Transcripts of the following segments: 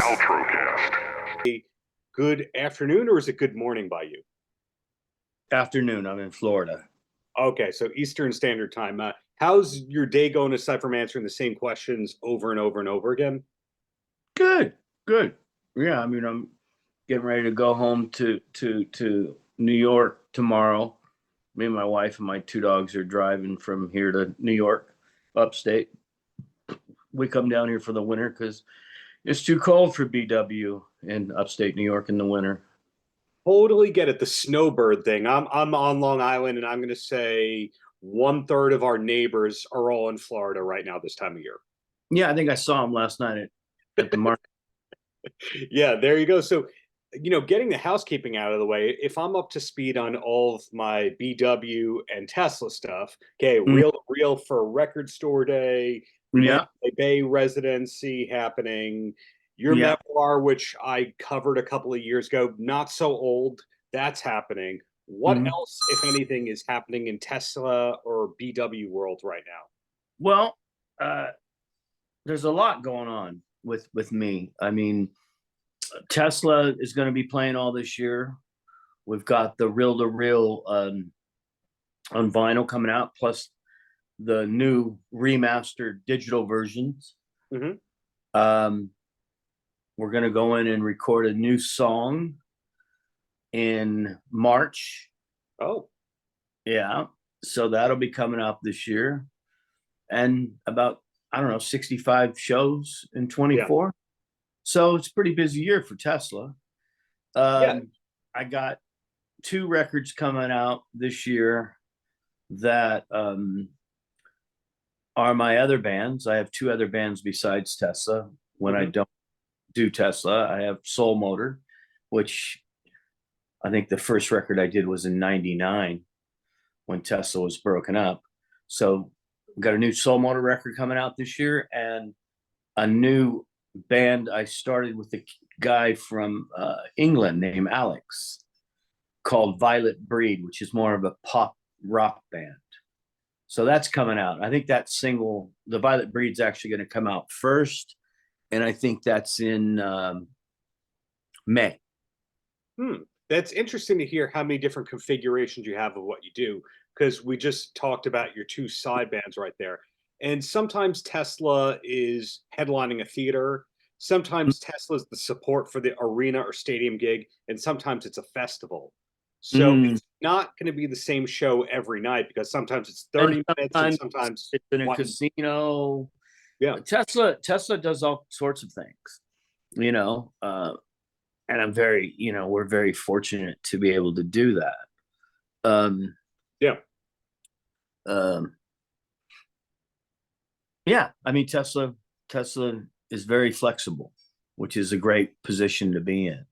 Paltrocast. Good afternoon, or is it good morning by you? Afternoon. I'm in Florida. Okay, so Eastern Standard Time. How's your day going aside from answering the same questions over and over and over again? Good, good. Yeah, I mean, I'm getting ready to go home to New York tomorrow. Me and my wife and my two dogs are driving from here to New York, upstate. We come down here for the winter because it's too cold for BW in upstate New York in the winter. Totally get it. The snowbird thing. I'm on Long Island, and I'm going to say one third of our neighbors are all in Florida right now this time of year. Yeah, I think I saw him last night at the market. Yeah, there you go. So, getting the housekeeping out of the way, if I'm up to speed on all of my BW and Tesla stuff, okay, real for Record Store Day, Yeah, Mandalay Bay residency happening, your yeah. memoir, which I covered a couple of years ago, not so old, that's happening. What Mhm. else, if anything, is happening in Tesla or BW world right now? Well, uh, there's a lot going on with me. I mean, Tesla is going to be playing all this year. We've got the reel to reel on vinyl coming out, plus the new remastered digital versions. Hmm. Um, we're going to go in and record a new song in March. Oh, Yeah. So that'll be coming out this year. And about, I don't know, 65 shows in yeah. 24. So it's a pretty busy year for Tesla. Yeah. I got two records coming out this year that are my other bands. I have two other bands besides Tesla. When I Hmm. don't do Tesla, I have Soul Motor, which I think the first record I did was in '99 when Tesla was broken up. So we got a new Soul Motor record coming out this year and a new band I started with a guy from England named Alex called Violet Breed, which is more of a pop rock band. So that's coming out. I think that single, the Violet Breed's actually going to come out first, and I think that's in May. Hmm. That's interesting to hear how many different configurations you have of what you do, because we just talked about your two side bands right there. And sometimes Tesla is headlining a theater, sometimes Tesla's the support for the arena or stadium gig, and sometimes it's a festival. So Mm. it's not going to be the same show every night because sometimes it's And 30 minutes and sometimes sometimes it's in a one. casino. Yeah. Tesla does all sorts of things, you know. And I'm very, we're very fortunate to be able to do that. Um, Yeah. um, yeah, I mean Tesla is very flexible, which is a great position to be in.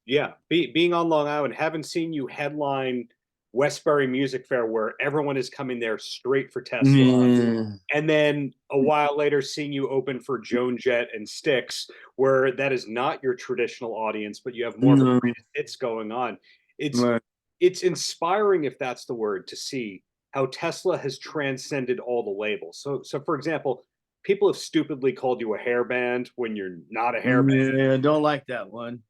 Yeah, being on Long Island, haven't seen you headline Westbury Music Fair where everyone is coming there straight for Tesla, Mm, and then a while later seeing you open for Joan Jett and Styx, where that is not your traditional audience, but you have more of a no, greatest hits going on. It's right. it's inspiring, if that's the word, to see how Tesla has transcended all the labels. So for example, people have stupidly called you a hair band when you're not a hair band. Yeah, don't like that one.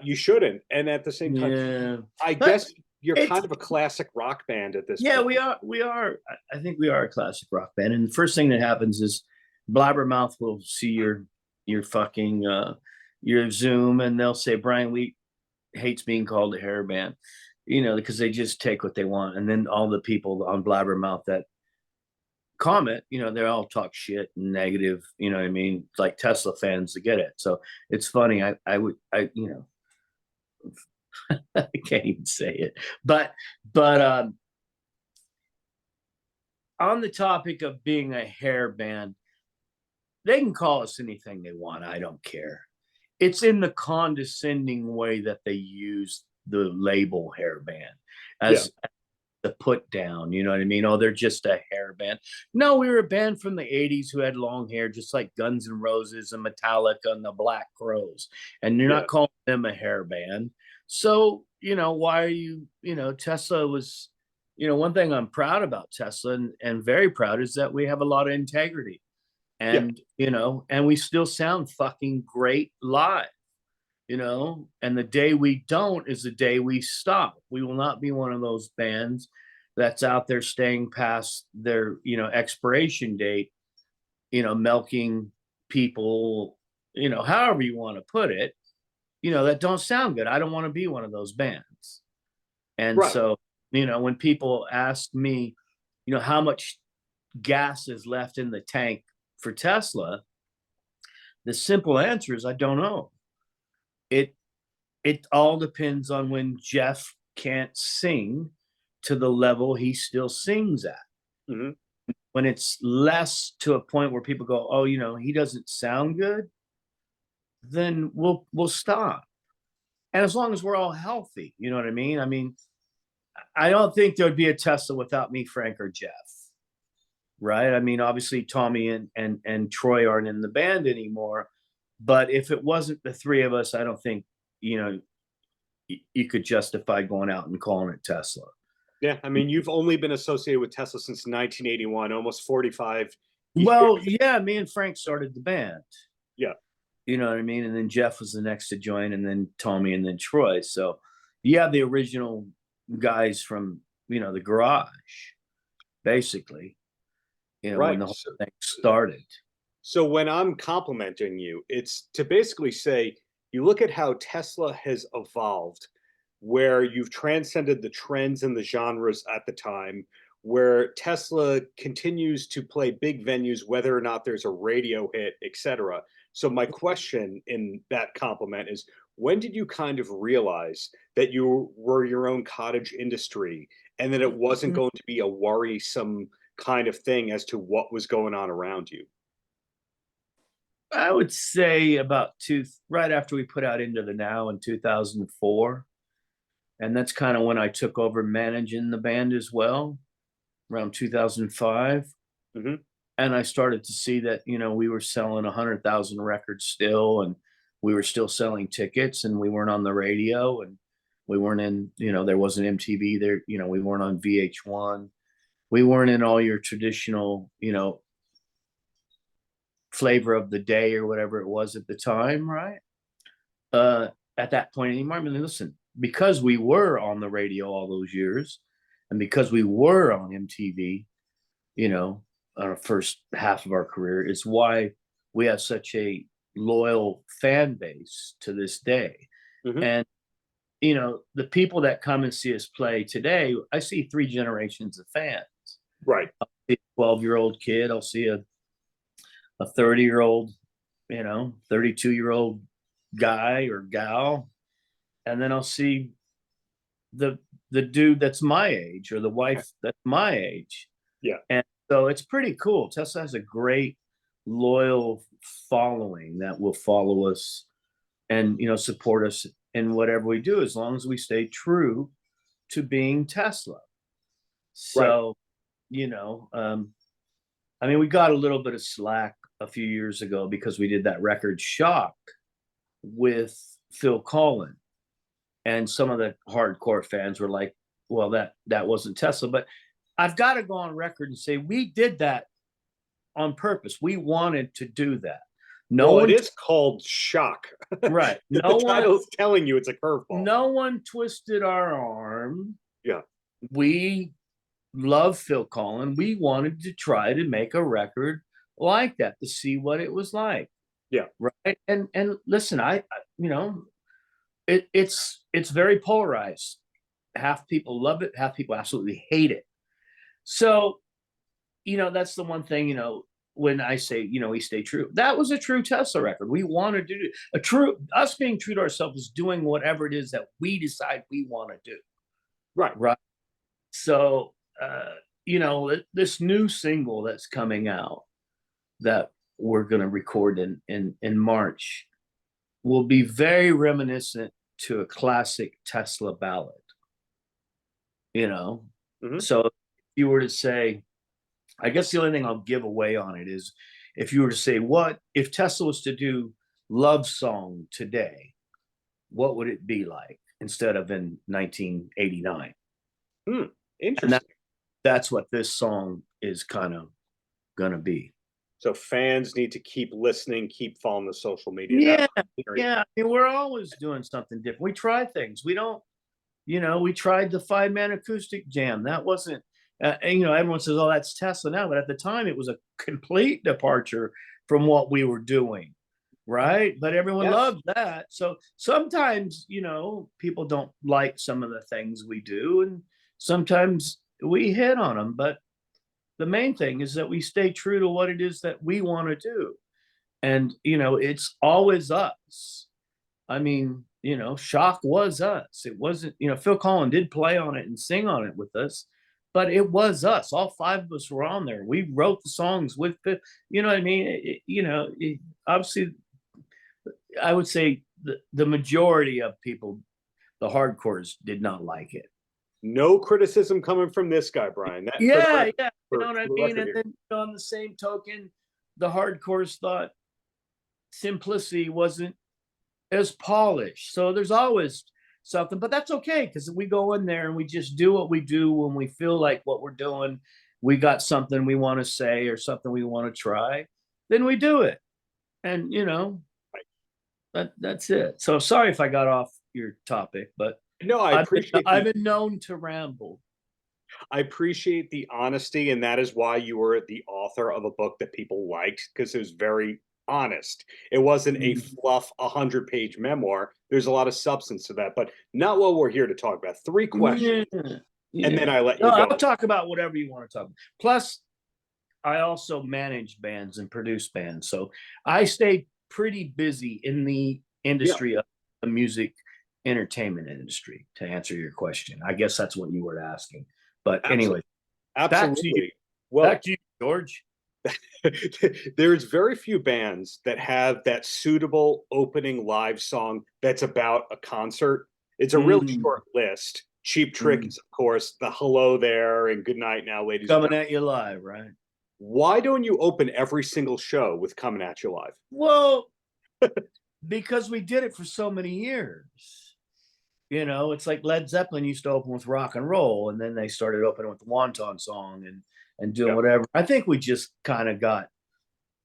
You shouldn't. And at the same time, Yeah, I but guess you're it's kind of a classic rock band at this yeah, point. we are. I think we are a classic rock band, and the first thing that happens is Blabbermouth will see your fucking your Zoom, and they'll say Brian Wheat hates being called a hair band, because they just take what they want, and then all the people on Blabbermouth that comment, they all talk shit and negative, you know what I mean? It's like Tesla fans to get it. So it's funny. I can't even say it, but on the topic of being a hair band, they can call us anything they want. I don't care. It's in the condescending way that they use the label hair band Yeah. as the put down. You know what I mean? Oh, they're just a hair band. No, we were a band from the '80s who had long hair, just like Guns N' Roses and Metallica and the Black Crowes. And you're Yeah. not calling them a hair band. So, why are you, Tesla was, one thing I'm proud about Tesla and very proud is that we have a lot of integrity. And, and we still sound fucking great live, and the day we don't is the day we stop. We will not be one of those bands that's out there staying past their, expiration date, milking people, however you want to put it, that don't sound good. I don't want to be one of those bands. And Right. so, when people ask me, how much gas is left in the tank for Tesla, the simple answer is I don't know. It all depends on when Jeff can't sing to the level he still sings at. Mm-hmm. When it's less to a point where people go, oh, he doesn't sound good, then we'll stop. And as long as we're all healthy, you know what I mean? I mean, I don't think there'd be a Tesla without me, Frank, or Jeff. Right? I mean, obviously Tommy and Troy aren't in the band anymore. But if it wasn't the three of us, I don't think, you could justify going out and calling it Tesla. Yeah, I mean, you've only been associated with Tesla since 1981, almost 45 Well, years. yeah, me and Frank started the band. Yeah. You know what I mean? And then Jeff was the next to join, and then Tommy, and then Troy. So you have the original guys from, the garage, basically, Right. when the whole thing started. So when I'm complimenting you, it's to basically say, you look at how Tesla has evolved, where you've transcended the trends and the genres at the time, where Tesla continues to play big venues, whether or not there's a radio hit, etc. So my question in that compliment is, when did you kind of realize that you were your own cottage industry and that it wasn't going to be a worrisome kind of thing as to what was going on around you? I would say about right after we put out Into the Now in 2004. And that's kind of when I took over managing the band as well, around 2005. Mm-hmm. And I started to see that, we were selling 100,000 records still, and we were still selling tickets, and we weren't on the radio, and we weren't in, there wasn't MTV there, we weren't on VH1. We weren't in all your traditional, flavor of the day or whatever it was at the time, right? At that point anymore. I mean, listen, because we were on the radio all those years, and because we were on MTV, our first half of our career, is why we have such a loyal fan base to this day. Mm-hmm. And the people that come and see us play today, I see three generations of fans. Right. I'll see a 12-year-old kid, I'll see a 30-year-old, 32-year-old guy or gal, and then I'll see the dude that's my age, or the wife that's my age. Yeah. And so it's pretty cool. Tesla has a great loyal following that will follow us and support us in whatever we do, as long as we stay true to being Tesla. So I mean, we got a little bit of slack a few years ago because we did that record Shock with Phil Collin, and some of the hardcore fans were like, well, that wasn't Tesla. But I've got to go on record and say we did that on purpose. We wanted to do that. It is called Shock. Right. The title's telling you it's a curveball. No one twisted our arm. Yeah. We love Phil Collin. We wanted to try to make a record like that, to see what it was like. Yeah. Right. And listen, I it's very polarized. Half people love it, half people absolutely hate it. So, that's the one thing, when I say, we stay true. That was a true Tesla record. We wanted to do us being true to ourselves is doing whatever it is that we decide we want to do. Right. Right. So, this new single that's coming out that we're going to record in March will be very reminiscent to a classic Tesla ballad. Mm-hmm. So if you were to say, I guess the only thing I'll give away on it is, if you were to say, what if Tesla was to do Love Song today, what would it be like instead of in 1989? Interesting. That's what this song is kind of gonna be. So fans need to keep listening, keep following the social media. Yeah, That's very- yeah. I mean, we're always doing something different. We try things. We don't, we tried the 5-man acoustic jam. That wasn't, everyone says, "Oh, that's Tesla now," but at the time, it was a complete departure from what we were doing, right? But everyone Yes. loved that. So sometimes, people don't like some of the things we do, and sometimes we hit on them. But the main thing is that we stay true to what it is that we want to do. And, it's always us. I mean, Shock was us. It wasn't, Phil Collins did play on it and sing on it with us, but it was us. All 5 of us were on there. We wrote the songs with, you know what I mean? Obviously, I would say the majority of people, the hardcores, did not like it. No criticism coming from this guy, Brian. That, Yeah, yeah. You know for what I the mean? record And here. then on the same token, the hardcores thought simplicity wasn't as polished. So there's always something, but that's okay because we go in there and we just do what we do when we feel like what we're doing. We got something we want to say or something we want to try, then we do it. And that's it. So sorry if I got off your topic, but No, I appreciate I've been known to ramble. I appreciate the honesty, and that is why you were the author of a book that people liked, because it was very honest. It wasn't a fluff 100-page memoir. There's a lot of substance to that, but not what we're here to talk about. 3 questions, and then I let you No, go. I'll talk about whatever you want to talk about. Plus, I also manage bands and produce bands, so I stay pretty busy in the industry of the music entertainment industry. To answer your question, I guess that's what you were asking. But anyway, Absolutely. Back to you, George. There's very few bands that have that suitable opening live song that's about a concert. It's a really short list. Cheap Trick is, of course, the Hello There and Good Night Now, Ladies. Coming at you live, right? Why don't you open every single show with Coming at You Live? Well, because we did it for so many years. It's like Led Zeppelin used to open with Rock and Roll, and then they started opening with the Wonton Song and doing whatever. I think we just kind of got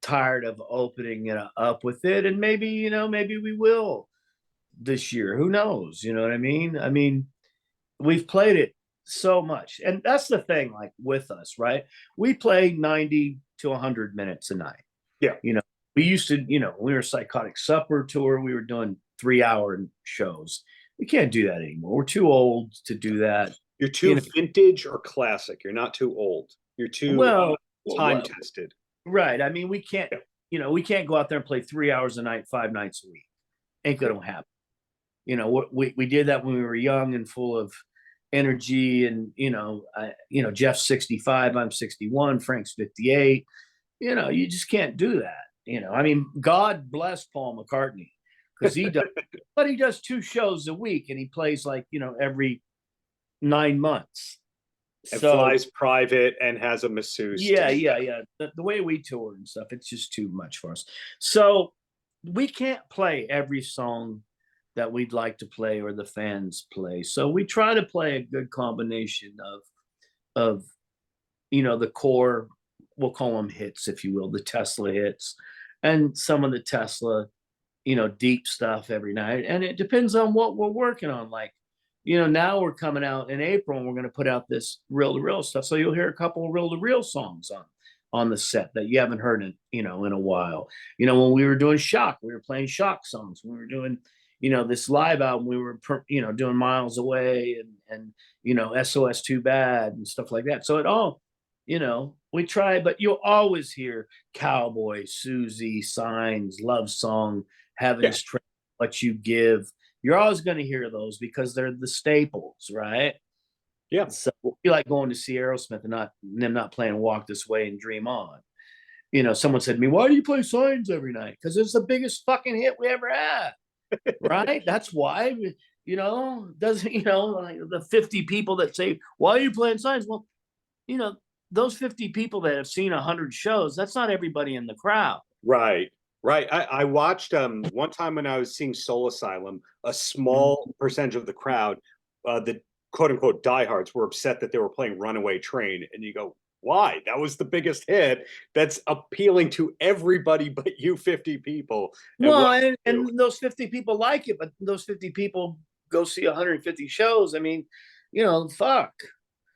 tired of opening it up with it, and maybe maybe we will this year. Who knows? You know what I mean? I mean, we've played it so much, and that's the thing. Like with us, right? We play 90 to 100 minutes a night. Yeah. We used to. We were Psychotic Supper tour. We were doing 3-hour shows. We can't do that anymore. We're too old to do that. You're too vintage or classic. You're not too old. You're too time tested. Right. I mean, we can't, we can't go out there and play 3 hours a night, 5 nights a week. Ain't going to happen. We did that when we were young and full of energy, and, Jeff's 65, I'm 61, Frank's 58. You just can't do that. I mean, God bless Paul McCartney, because he does, but he does 2 shows a week, and he plays like, every 9 months. And flies private and has a masseuse. Yeah. The way we tour and stuff, it's just too much for us. So we can't play every song that we'd like to play or the fans play. So we try to play a good combination of the core, we'll call them hits, if you will, the Tesla hits, and some of the Tesla, deep stuff every night. And it depends on what we're working on. Like, now we're coming out in April and we're going to put out this reel-to-reel stuff. So you'll hear a couple of reel-to-reel songs on the set that you haven't heard in a while. When we were doing Shock, we were playing Shock songs. When we were doing, this live album, we were, doing Miles Away and SOS Too Bad and stuff like that. So it all, we try, but you'll always hear Cowboy, Susie, Signs, Love Song, Heaven's Train, What You Give. You're always going to hear those because they're the staples, right? Yeah. So you like going to see Aerosmith and them not playing Walk This Way and Dream On. Someone said to me, "Why do you play Signs every night?" Because it's the biggest fucking hit we ever had, right? That's why. Doesn't like the 50 people that say, "Why are you playing Signs?" Well, those 50 people that have seen 100 shows, that's not everybody in the crowd. Right. I watched one time when I was seeing Soul Asylum, a small percentage of the crowd, the quote unquote diehards, were upset that they were playing Runaway Train. And you go, Why? That was the biggest hit. That's appealing to everybody but you 50 people. And Well, what you and those 50 people like it, but those 50 people go see 150 shows. I mean, fuck.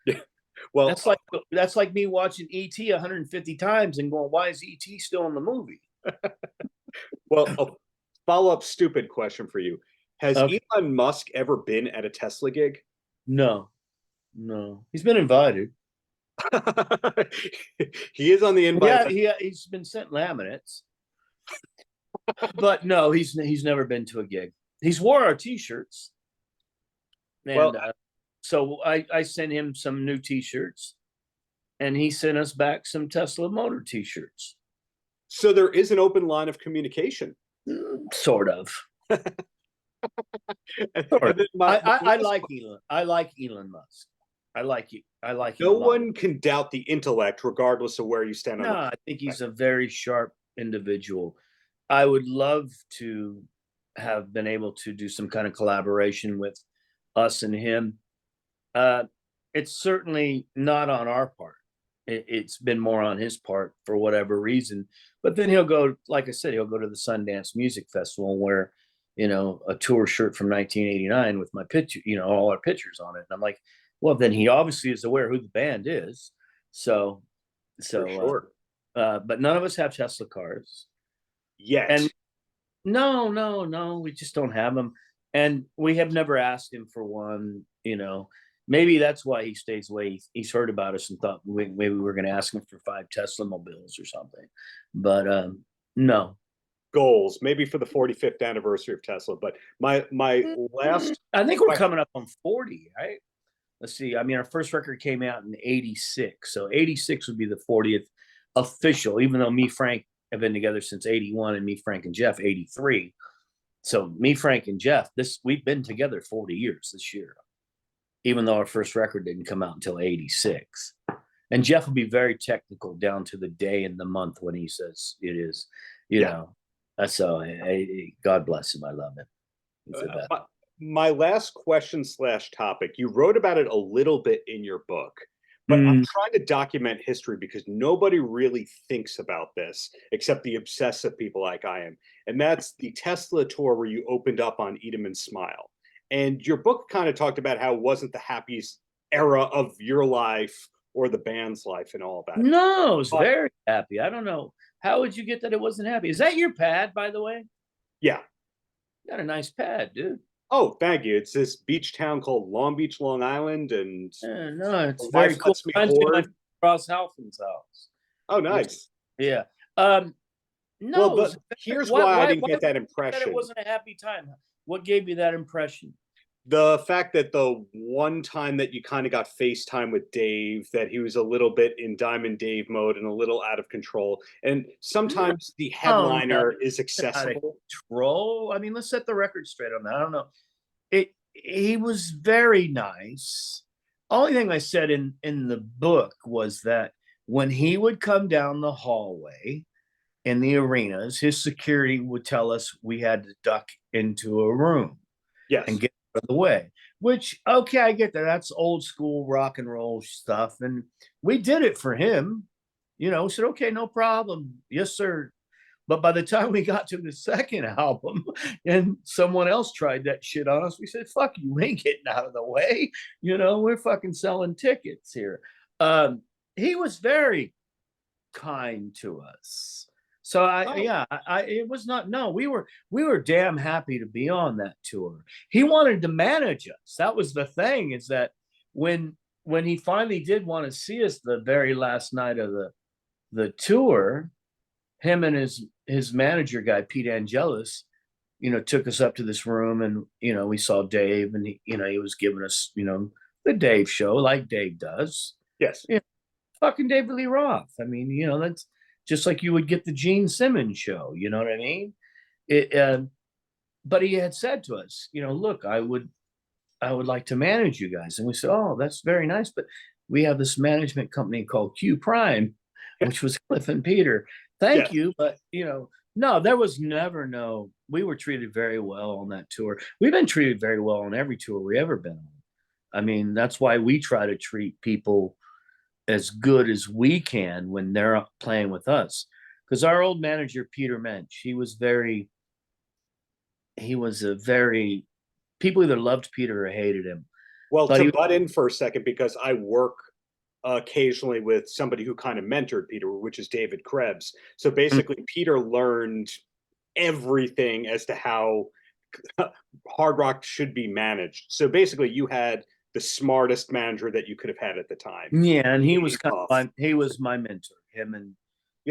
do? Well, That's like me watching ET 150 times and going, why is ET still in the movie? a follow-up stupid question for you. Has Okay. Elon Musk ever been at a Tesla gig? No, no. He's been invited. He is on the invite Yeah, list. he's been sent laminates. But no, he's never been to a gig. He's wore our t-shirts. Well, And so I sent him some new t-shirts, and he sent us back some Tesla motor t-shirts. so there is an open line of communication. Sort of. And Sort then of. I like Elon. I like Elon Musk. I like him. no A lot. one can doubt the intellect, regardless of where you stand on No, the. I think he's a very sharp individual. I would love to have been able to do some kind of collaboration with us and him. Uh, it's certainly not on our part. It's been more on his part for whatever reason. But then he'll go, like I said, he'll go to the Sundance Music Festival and wear, a tour shirt from 1989 with my picture, all our pictures on it. And I'm like, well, then he obviously is aware who the band is. So, For sure. but none of us have Tesla cars. Yet. And no, we just don't have them. And we have never asked him for one. Maybe that's why he stays away. He's heard about us and thought maybe we were going to ask him for 5 Tesla mobiles or something. But no. Goals, maybe for the 45th anniversary of Tesla. But my last, I think we're coming up on 40, right? Let's see. I mean, our first record came out in 86. So 86 would be the 40th official, even though me, Frank, have been together since 81, and me, Frank, and Jeff, 83. So me, Frank, and Jeff, we've been together 40 years this year, even though our first record didn't come out until 86. And Jeff will be very technical down to the day and the month when he says it is, So God bless him. I love him. My last question / topic, you wrote about it a little bit in your book, but I'm trying to document history because nobody really thinks about this except the obsessive people like I am. And that's the Tesla tour where you opened up on Eat 'em and Smile. And your book kind of talked about how it wasn't the happiest era of your life or the band's life and all that. No, I was very happy. I don't know. How would you get that it wasn't happy? Is that your pad, by the way? Yeah. You got a nice pad, dude. Oh, thank you. It's this beach town called Long Beach, Long Island, and no, it's very cool. Cross Halfin's house. Oh, nice. Yeah. No. Well, but here's why I didn't get that impression. It wasn't a happy time. What gave you that impression? The fact that the one time that you kind of got FaceTime with Dave, that he was a little bit in Diamond Dave mode and a little out of control. And sometimes the headliner is accessible. Control. I mean, let's set the record straight on that. I don't know. He was very nice. Only thing I said in the book was that when he would come down the hallway in the arenas, his security would tell us we had to duck into a room. Yes. And get out of the way, which, okay, I get that. That's old school rock and roll stuff. And we did it for him. We said, okay, no problem. Yes, sir. But by the time we got to the second album and someone else tried that shit on us, we said, fuck you, we ain't getting out of the way. We're fucking selling tickets here. He was very kind to us. So it was not, no, we were damn happy to be on that tour. He wanted to manage us. That was the thing, is that when he finally did want to see us the very last night of the tour, him and his manager guy, Pete Angelis, took us up to this room, and, we saw Dave, and he was giving us, the Dave show like Dave does. Yes. Fucking David Lee Roth. I mean, that's just like you would get the Gene Simmons show. You know what I mean? But he had said to us, look, I would like to manage you guys. And we said, oh, that's very nice. But we have this management company called Q Prime, which was Cliff and Peter. Thank you. But, no, there was never we were treated very well on that tour. We've been treated very well on every tour we've ever been on. I mean, that's why we try to treat people as good as we can when they're up playing with us. Because our old manager, Peter Mensch, he was a very, people either loved Peter or hated him. Well, But to he, butt in for a second, because I work occasionally with somebody who kind of mentored Peter, which is David Krebs. So basically, Peter learned everything as to how Hard Rock should be managed. So basically, you had the smartest manager that you could have had at the time. yeah, and he was Really kind of tough. he was my mentor, Yeah.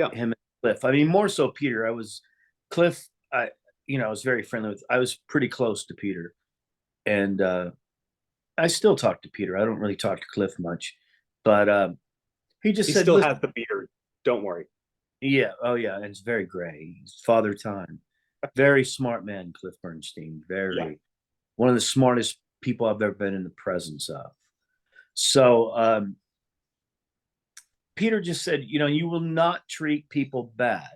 him and Cliff. I mean, more so Peter. I was Cliff. I was very friendly with. I was pretty close to Peter, and I still talk to Peter. I don't really talk to Cliff much, but he just He said, still "Listen, has the beard. Don't worry. yeah, oh yeah, and it's very gray. He's father time, very smart man, Cliff Bernstein. Yeah. Very one of the smartest people I've ever been in the presence of." So Peter just said, you will not treat people bad.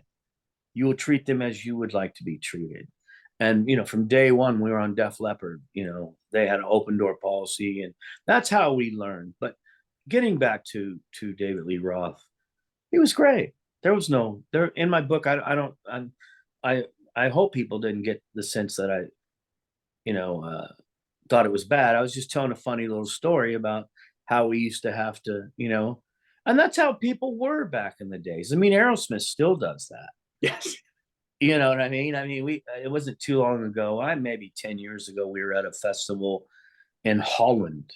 You will treat them as you would like to be treated. And, from day one, we were on Def Leppard, they had an open door policy, and that's how we learned. But getting back to David Lee Roth, he was great. There was no, there in my book, I hope people didn't get the sense that I, thought it was bad. I was just telling a funny little story about how we used to have to, and that's how people were back in the days. I mean, Aerosmith still does that. Yes. You know what I mean? I mean, it wasn't too long ago. Maybe 10 years ago, we were at a festival in Holland,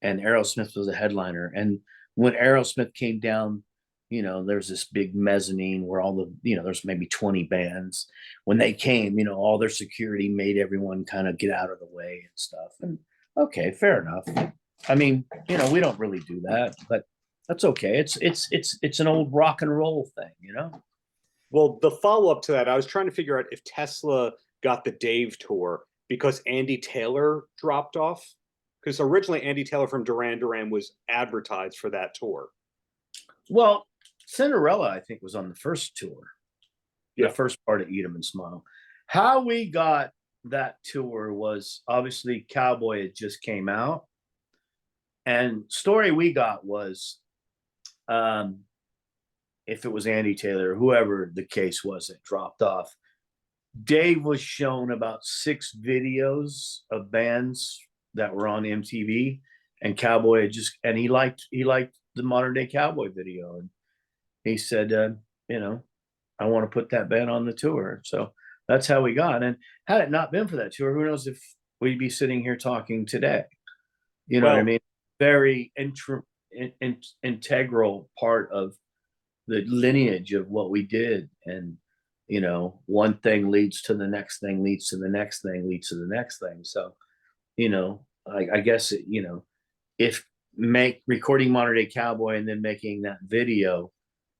and Aerosmith was a headliner. And when Aerosmith came down, there's this big mezzanine where all the, there's maybe 20 bands. When they came, all their security made everyone kind of get out of the way and stuff. And okay, fair enough. I mean, we don't really do that, but that's okay. It's an old rock and roll thing. Well, the follow up to that, I was trying to figure out if Tesla got the Dave tour because Andy Taylor dropped off. Because originally Andy Taylor from Duran Duran was advertised for that tour. Well, Cinderella, I think, was on the first tour, Yeah. the first part of Eat 'Em and Smile. How we got that tour was obviously Cowboy had just came out, and story we got was, if it was Andy Taylor, whoever the case was that dropped off, Dave was shown about 6 videos of bands that were on MTV, and Cowboy and he liked the Modern Day Cowboy video, and he said, I want to put that band on the tour. So that's how we got. And had it not been for that tour, who knows if we'd be sitting here talking today? You know what I mean? Very integral part of the lineage of what we did. And, one thing leads to the next thing, leads to the next thing, leads to the next thing. So, I guess, if recording Modern Day Cowboy and then making that video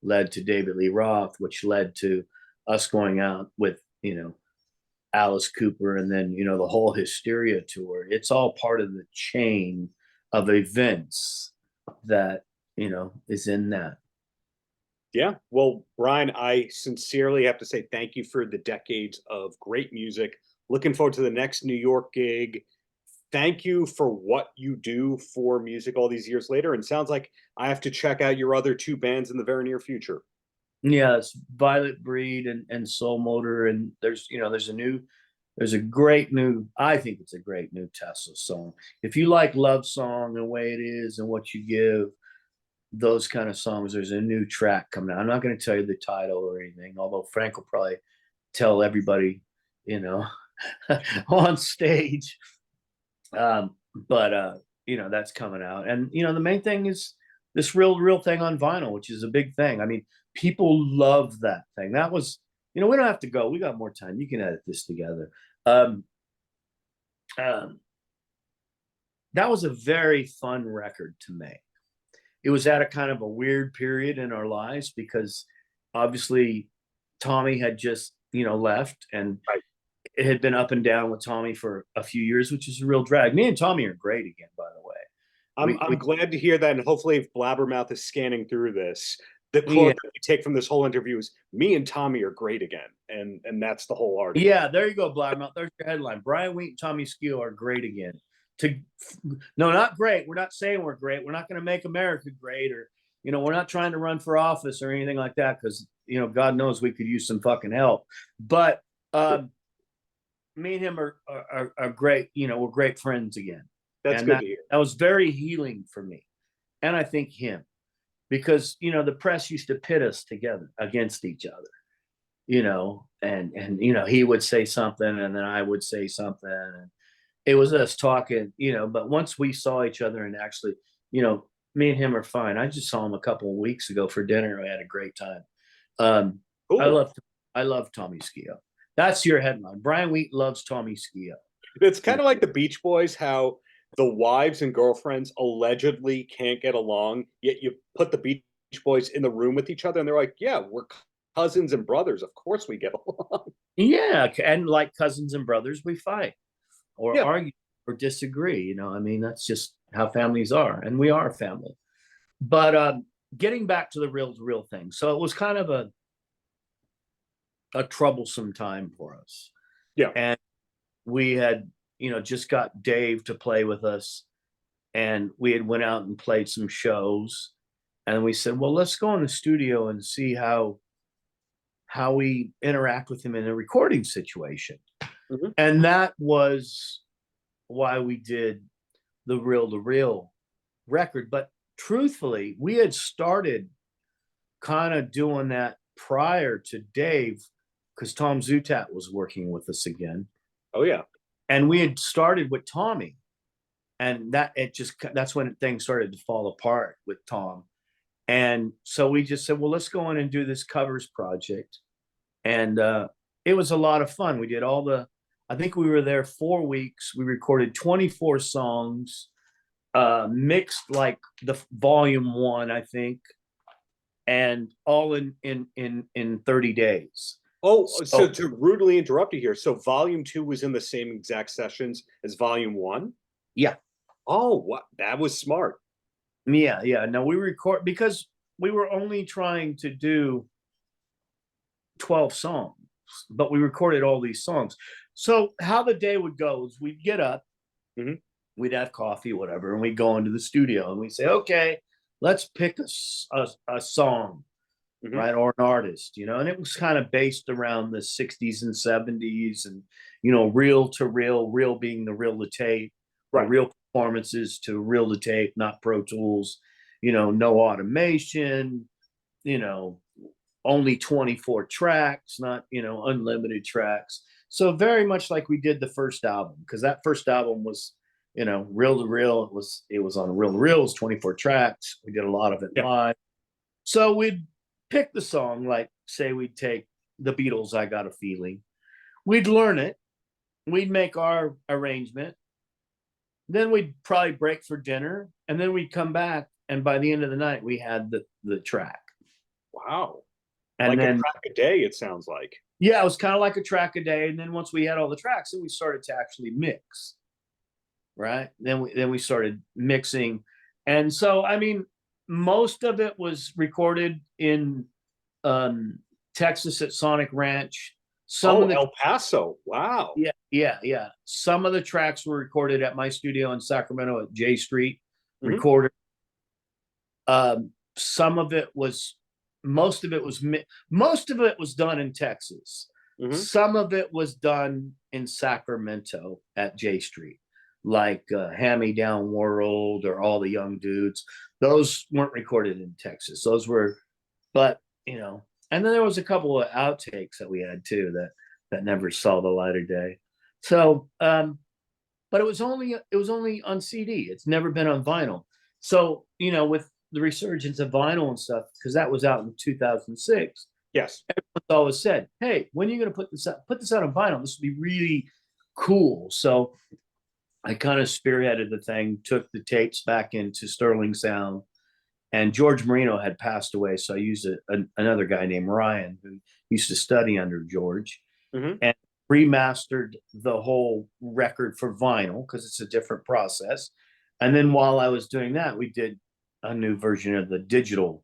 led to David Lee Roth, which led to us going out with, Alice Cooper, and then, the whole Hysteria tour. It's all part of the chain of events that, is in that. Yeah. Well, Brian, I sincerely have to say thank you for the decades of great music. Looking forward to the next New York gig. Thank you for what you do for music all these years later. And sounds like I have to check out your other 2 bands in the very near future. Yeah, it's Violet Breed and Soul Motor, and there's a great new, I think it's a great new Tesla song. If you like Love Song, The Way It Is, and What You Give, those kind of songs, there's a new track coming out. I'm not going to tell you the title or anything, although Frank will probably tell everybody, on stage. But that's coming out. And, the main thing is this real thing on vinyl, which is a big thing. I mean, people love that thing. That was, we don't have to go. We got more time. You can edit this together. That was a very fun record to make. It was at a kind of a weird period in our lives because obviously Tommy had just, left, and Right. It had been up and down with Tommy for a few years, which is a real drag. Me and Tommy are great again, by the way. I'm glad to hear that. And hopefully, if Blabbermouth is scanning through this, the quote that we take from this whole interview is me and Tommy are great again. And that's the whole article. Yeah, there you go, Blabbermouth. There's your headline. Brian Wheat and Tommy Skew are great again. No, not great. We're not saying we're great. We're not going to make America great or we're not trying to run for office or anything like that, because God knows we could use some fucking help. But me and him are great. We're great friends again. That's And good to hear. that was very healing for me, and I think him, because the press used to pit us together against each other. And he would say something, and then I would say something, and it was us talking. But once we saw each other and actually, me and him are fine. I just saw him a couple of weeks ago for dinner. I had a great time. Cool. I love Tommy Scio. That's your headline. Brian Wheat loves Tommy Scio. It's kind of like the Beach Boys, how the wives and girlfriends allegedly can't get along, yet you put the Beach Boys in the room with each other, and they're like, "Yeah, we're cousins and brothers. Of course we get along." Yeah, and like cousins and brothers, we fight or Yeah. argue or disagree. I mean, that's just how families are, and we are a family. But getting back to the real thing, so it was kind of a troublesome time for us. Yeah. And we had just got Dave to play with us, and we had went out and played some shows, and we said, well, let's go in the studio and see how we interact with him in a recording situation. Mm-hmm. And that was why we did the Reel to Reel record. But truthfully, we had started kind of doing that prior to Dave, because Tom Zutat was working with us again. Oh yeah. And we had started with Tommy, and that's when things started to fall apart with Tom. And so we just said, well, let's go in and do this covers project. And it was a lot of fun. We did I think we were there 4 weeks. We recorded 24 songs, mixed like the volume 1, I think, and all in 30 days. Oh, so to rudely interrupt you here, so volume 2 was in the same exact sessions as volume 1? Yeah. Oh, what? That was smart. Yeah. No, we record because we were only trying to do 12 songs, but we recorded all these songs. So how the day would go is we'd get up, mm-hmm. we'd have coffee, whatever, and we'd go into the studio and we'd say, okay, let's pick a song, mm-hmm. right, or an artist, and it was kind of based around the 60s and 70s, and reel to reel being the reel to tape, right, real performances to reel to tape, not Pro Tools, no automation, only 24 tracks, not unlimited tracks. So very much like we did the first album, because that first album was reel to reel. It was on reel to reel. It was 24 tracks. We did a lot of it live. So we'd pick the song, like say we'd take the Beatles' I Got a Feeling. We'd learn it. We'd make our arrangement. Then we'd probably break for dinner, and then we'd come back, and by the end of the night we had the track. Wow. And like then, a track a day, it sounds like. Yeah, it was kind of like a track a day. And then once we had all the tracks, then we started to actually mix. Right. Then we started mixing. And so, I mean, most of it was recorded in Texas at Sonic Ranch. El Paso. Wow. Yeah. Some of the tracks were recorded at my studio in Sacramento at J Street, mm-hmm. recorded. Most of it was done in Texas. Mm-hmm. Some of it was done in Sacramento at J Street, like Hand Me Down World or All the Young Dudes. Those weren't recorded in Texas. Those were, but and then there was a couple of outtakes that we had too that never saw the light of day. So, but it was only on CD. It's never been on vinyl. So with the resurgence of vinyl and stuff, because that was out in 2006. Yes. Everyone's always said, hey, when are you going to put this out on vinyl? This would be really cool. So I kind of spearheaded the thing, took the tapes back into Sterling Sound, and George Marino had passed away. So I used another guy named Ryan, who used to study under George, mm-hmm. and remastered the whole record for vinyl, because it's a different process. And then while I was doing that, we did a new version of the digital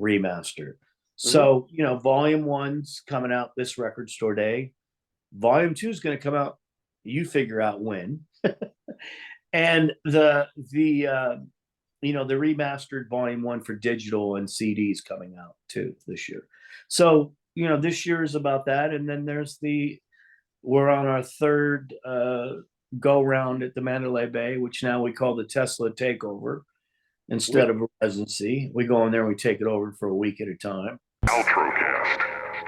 remaster. So, volume 1's coming out this record store day. Volume 2 is going to come out, you figure out when. And the the remastered volume 1 for digital and CDs coming out too this year. So, this year is about that. And then we're on our third go round at the Mandalay Bay, which now we call the Tesla Takeover instead of a residency. We go in there and we take it over for a week at a time. Paltrocast.